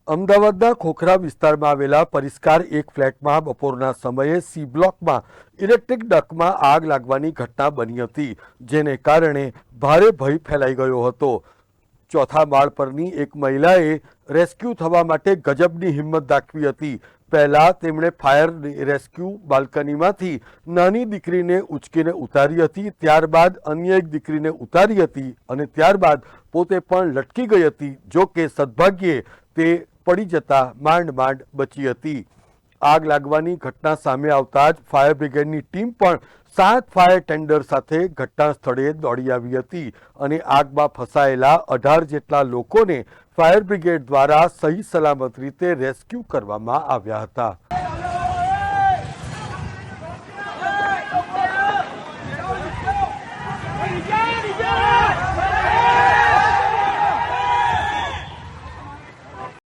અમદાવાદના ખોખરા વિસ્તારમાં આવેલા પરિષ્કાર એક ફ્લેટમાં બપોરના સમયે સી બ્લોકમાં ઇલેક્ટ્રિક ડકમાં આગ લાગવાની ઘટના બની હતી, જેને કારણે ભારે ભય ફેલાઈ ગયો હતો। ચોથા માળ પરની એક મહિલાએ રેસ્ક્યુ થવા માટે ગજબની હિંમત દાખવી હતી। પહેલા તેમણે ફાયર રેસ્ક્યુ બાલ્કનીમાંથી નાની દીકરીને ઉંચકીને ઉતારી હતી, ત્યારબાદ અન્ય એક દીકરીને ઉતારી હતી અને ત્યારબાદ પોતે પણ લટકી ગઈ હતી। જો કે સદભાગ્યે તે પડી જતા માંડ બચી હતી। આગ લાગવાની ઘટના સામે આવતા જ ફાયર બ્રિગેડની ટીમ પણ 7 ફાયર ટેન્ડર સાથે ઘટના સ્થળે દોડી આવી હતી અને આગમાં ફસાયેલા 18 જેટલા લોકોને ફાયર બ્રિગેડ દ્વારા સહી સલામત રીતે રેસ્ક્યુ કરવામાં આવ્યા હતા।